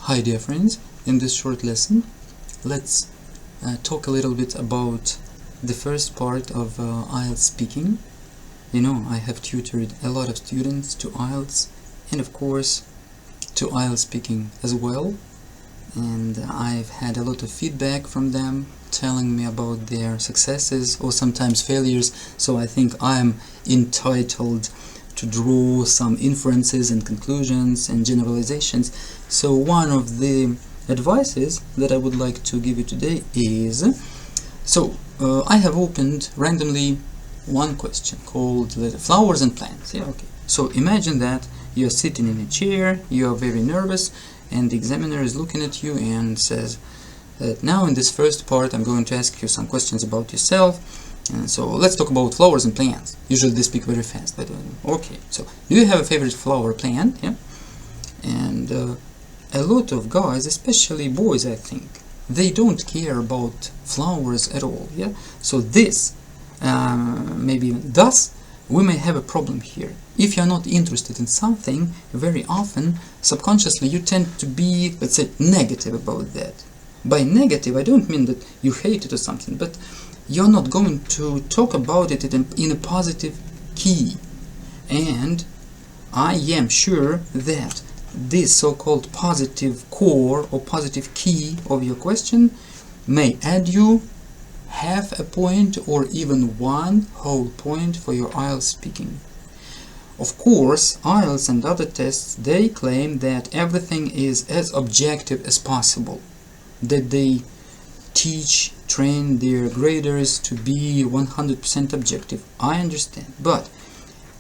Hi dear friends, in this short lesson let's talk a little bit about the first part of IELTS speaking. You know, I have tutored a lot of students to IELTS and of course to IELTS speaking as well, and I've had a lot of feedback from them telling me about their successes or sometimes failures, so I think I'm entitled to draw some inferences and conclusions and generalizations. So one of the advices that I would like to give you today is, I have opened randomly one question called flowers and plants. Yeah, okay. So imagine that you're sitting in a chair, you're very nervous, and the examiner is looking at you and says that now in this first part I'm going to ask you some questions about yourself. And so let's talk about flowers and plants. Usually they speak very fast, but okay. So do you have a favorite flower plant? Yeah. And a lot of guys, especially boys, I think, they don't care about flowers at all. Yeah. So this, maybe thus, we may have a problem here. If you're not interested in something, very often, subconsciously, you tend to be, let's say, negative about that. By negative, I don't mean that you hate it or something, but you're not going to talk about it in a positive key. And I am sure that this so-called positive core or positive key of your question may add you half a point or even one whole point for your IELTS speaking. Of course, IELTS and other tests, they claim that everything is as objective as possible, that they train their graders to be 100% objective. I understand, but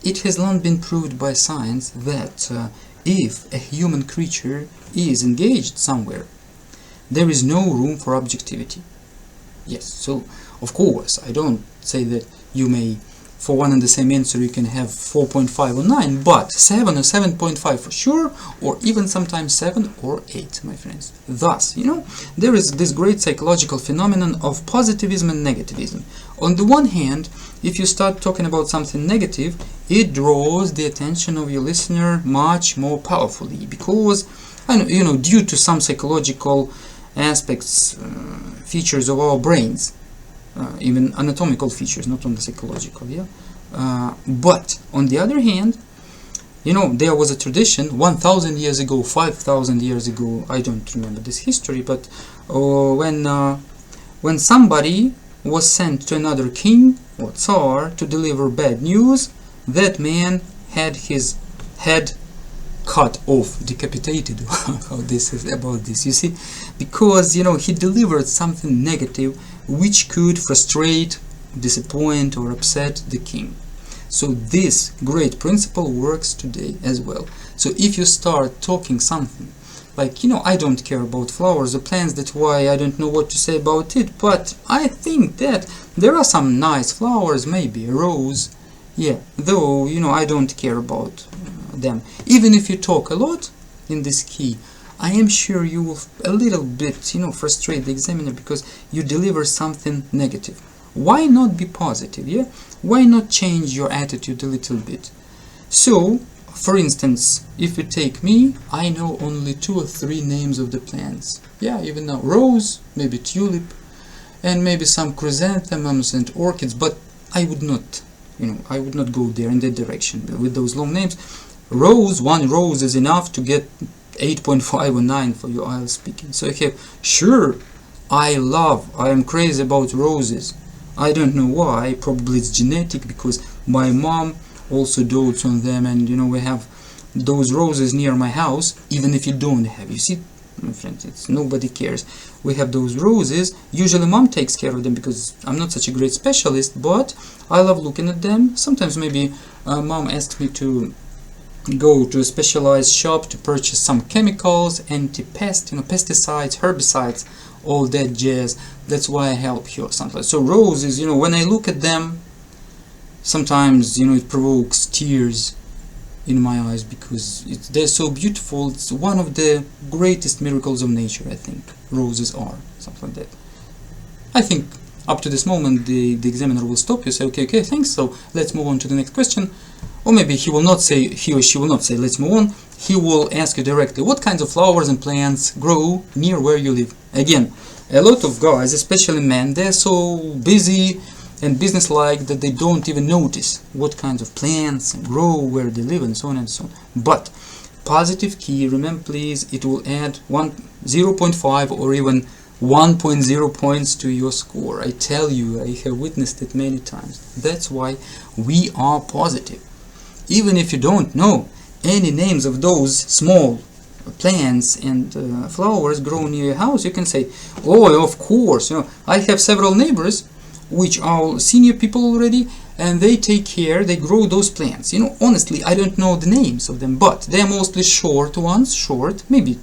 it has long been proved by science that if a human creature is engaged somewhere, there is no room for objectivity. Yes, so of course I don't say that you may, for one and the same answer, you can have 4.5 or 9, but 7 or 7.5 for sure, or even sometimes 7 or 8, my friends. Thus, you know, there is this great psychological phenomenon of positivism and negativism. On the one hand, if you start talking about something negative, it draws the attention of your listener much more powerfully, because, you know, due to some psychological aspects, features of our brains, even anatomical features, not only psychological, yeah. But on the other hand, you know, there was a tradition 1,000 years ago, 5,000 years ago, I don't remember this history, but when somebody was sent to another king or tsar to deliver bad news, that man had his head cut off, decapitated. How this is about this, you see, because, you know, he delivered something negative which could frustrate, disappoint or upset the king. So this great principle works today as well. So if you start talking something like, you know, I don't care about flowers or plants, that's why I don't know what to say about it, but I think that there are some nice flowers, maybe a rose, yeah, though, you know, I don't care about them. Even if you talk a lot in this key, I am sure you will a little bit, you know, frustrate the examiner because you deliver something negative. Why not be positive, yeah? Why not change your attitude a little bit? So, for instance, if you take me, I know only 2 or 3 names of the plants. Yeah, even now, rose, maybe tulip, and maybe some chrysanthemums and orchids, but I would not, you know, I would not go there in that direction with those long names. Rose, one rose is enough to get 8.5 or 9 for your IELTS speaking. So I have, sure, I am crazy about roses. I don't know why, probably it's genetic, because my mom also dotes on them, and, you know, we have those roses near my house, even if you don't have. You see, my friends, it's nobody cares. We have those roses. Usually mom takes care of them because I'm not such a great specialist, but I love looking at them. Sometimes maybe mom asked me to go to a specialized shop to purchase some chemicals, anti-pest, you know, pesticides, herbicides, all that jazz. That's why I help her sometimes. So roses, you know, when I look at them, sometimes, you know, it provokes tears in my eyes because they're so beautiful. It's one of the greatest miracles of nature, I think. Roses are, something like that. I think up to this moment the examiner will stop you, say, okay, thanks, so let's move on to the next question. or maybe he will not say, he or she will not say, let's move on. He will ask you directly, what kinds of flowers and plants grow near where you live? Again, a lot of guys, especially men, they're so busy and businesslike that they don't even notice what kinds of plants grow where they live and so on and so on. But positive key, remember please, it will add 0.5 or even 1.0 points to your score. I tell you, I have witnessed it many times. That's why we are positive. Even if you don't know any names of those small plants and flowers grow near your house, you can say, oh, of course, I have several neighbors which are senior people already, and they take care, they grow those plants. Honestly, I don't know the names of them, but they're mostly short ones, maybe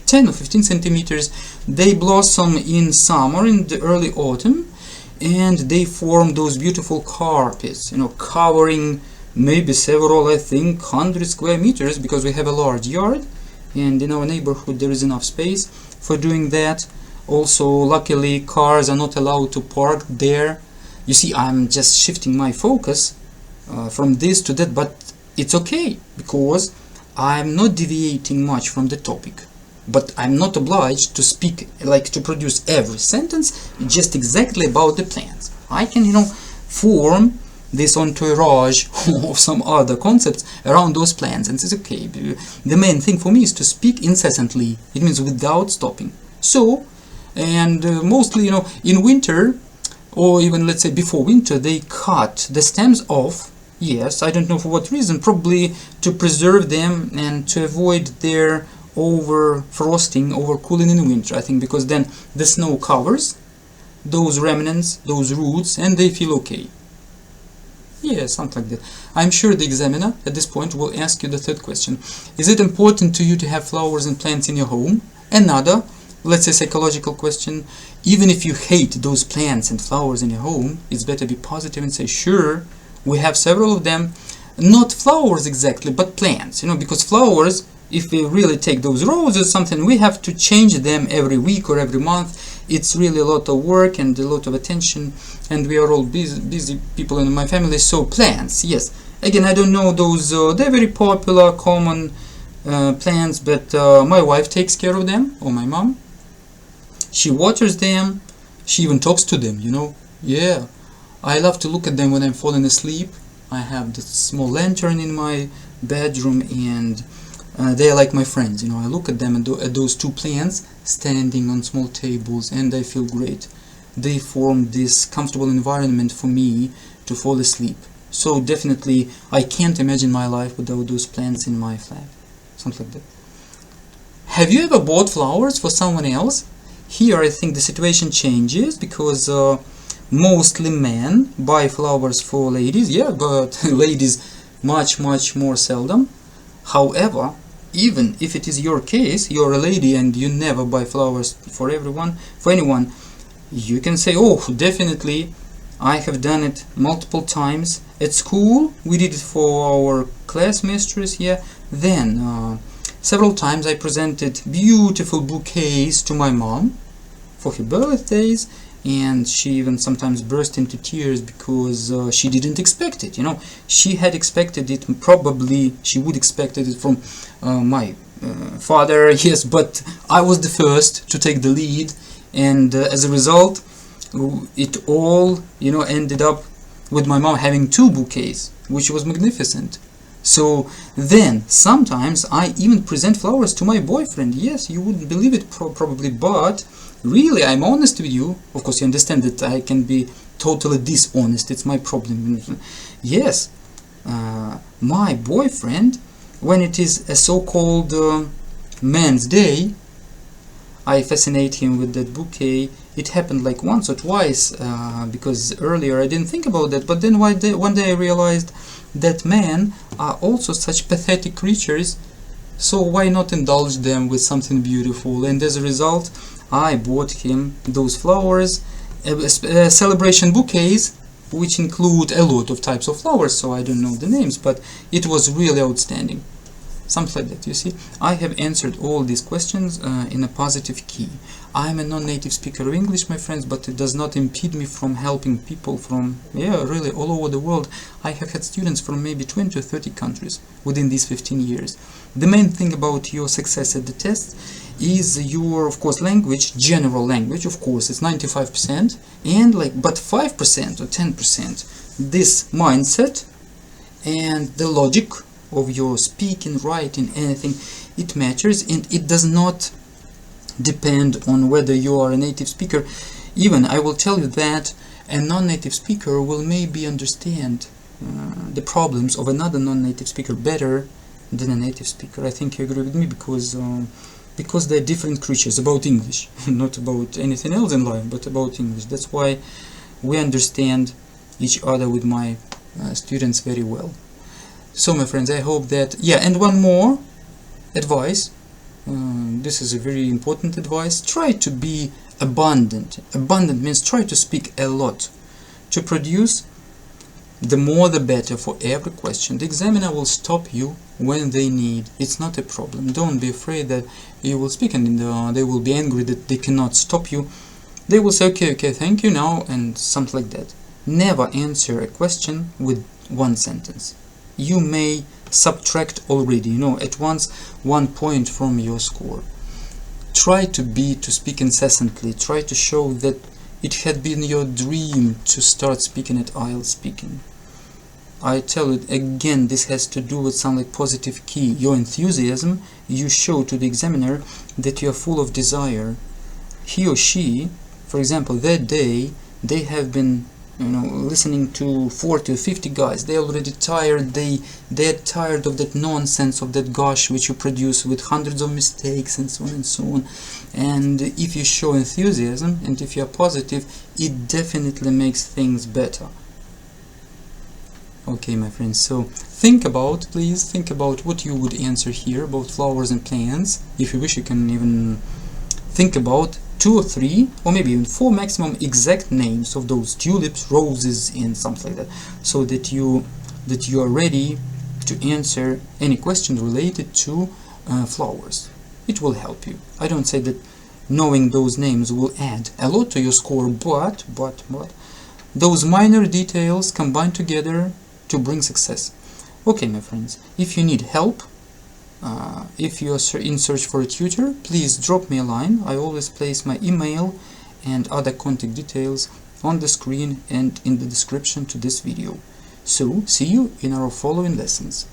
10 or 15 centimeters. They blossom in summer, in the early autumn, and they form those beautiful carpets, covering maybe several, I think, 100 square meters, because we have a large yard, and in our neighborhood there is enough space for doing that. Also, luckily, cars are not allowed to park there. You see, I'm just shifting my focus from this to that, but it's okay, because I'm not deviating much from the topic. But I'm not obliged to speak, to produce every sentence just exactly about the plants. I can, form this entourage of some other concepts around those plants, and it's okay. The main thing for me is to speak incessantly. It means without stopping. So, and mostly, in winter, or even let's say before winter, they cut the stems off. Yes, I don't know for what reason, probably to preserve them and to avoid their over frosting, over cooling in winter, I think, because then the snow covers those remnants, those roots, and they feel okay. Yeah, something like that. I'm sure the examiner at this point will ask you the third question. Is it important to you to have flowers and plants in your home? Another, let's say, psychological question. Even if you hate those plants and flowers in your home, it's better to be positive and say, sure, we have several of them. Not flowers exactly, but plants, because flowers, if we really take those roses or something, we have to change them every week or every month. It's really a lot of work and a lot of attention, and we are all busy people in my family. So plants, yes. Again, I don't know those, they're very popular, common plants, but my wife takes care of them, or my mom. She waters them, she even talks to them, Yeah, I love to look at them when I'm falling asleep. I have this small lantern in my bedroom, and they are like my friends. I look at them and at those two plants standing on small tables, and I feel great. They form this comfortable environment for me to fall asleep. So definitely, I can't imagine my life without those plants in my flat. Something like that. Have you ever bought flowers for someone else? Here I think the situation changes, because mostly men buy flowers for ladies, yeah, but ladies much more seldom. However, even if it is your case, you're a lady and you never buy flowers for anyone, you can say, oh, definitely, I have done it multiple times. At school, we did it for our class mistress, yeah. Then, several times I presented beautiful bouquets to my mom for her birthdays, and she even sometimes burst into tears because she didn't expect it. She had expected it, probably she would expected it from my father, yes, but I was the first to take the lead, and as a result, it all ended up with my mom having 2 bouquets, which was magnificent. So then sometimes I even present flowers to my boyfriend. Yes, you wouldn't believe it probably, but really, I'm honest with you. Of course, you understand that I can be totally dishonest. It's my problem. Yes, my boyfriend, when it is a so-called Men's Day, I fascinate him with that bouquet. It happened like once or twice, because earlier I didn't think about that. But then one day I realized that men are also such pathetic creatures. So why not indulge them with something beautiful? And as a result, I bought him those flowers, celebration bouquets, which include a lot of types of flowers, so I don't know the names, but it was really outstanding. something like that. You see, I have answered all these questions in a positive key. I'm a non-native speaker of English, my friends, but it does not impede me from helping people from, really all over the world. I have had students from maybe 20 to 30 countries within these 15 years. The main thing about your success at the test is your, of course, language, general language, of course, it's 95%, and but 5% or 10%, this mindset and the logic of your speaking, writing, anything, it matters, and it does not depend on whether you are a native speaker. Even I will tell you that a non-native speaker will maybe understand the problems of another non-native speaker better than a native speaker. I think you agree with me, because they're different creatures about English, not about anything else in life, but about English. That's why we understand each other with my students very well. So my friends, I hope that, and one more advice, this is a very important advice: try to be abundant. Abundant means try to speak a lot, to produce the more the better for every question. The examiner will stop you when they need. It's not a problem. Don't be afraid that you will speak and they will be angry that they cannot stop you. They will say, okay, thank you now, and something like that. Never answer a question with one sentence. You may subtract already, at once 1 point from your score. Try to speak incessantly. Try to show that it had been your dream to start speaking at IELTS Speaking. I tell you again, this has to do with some positive key. Your enthusiasm, you show to the examiner that you are full of desire. He or she, for example, that day, they have been listening to 40 or 50 guys. They're already tired. They're tired of that nonsense, of that gush which you produce with hundreds of mistakes and so on and so on. And if you show enthusiasm and if you're positive, it definitely makes things better. Okay, my friends, so please think about what you would answer here about flowers and plants. If you wish, you can even think about 2 or 3 or maybe even 4 maximum exact names of those tulips, roses, and something like that, so that you are ready to answer any question related to flowers. It will help you. I don't say that knowing those names will add a lot to your score, but those minor details combine together to bring success. Okay, my friends, if you need help, if you are in search for a tutor, please drop me a line. I always place my email and other contact details on the screen and in the description to this video. So, see you in our following lessons.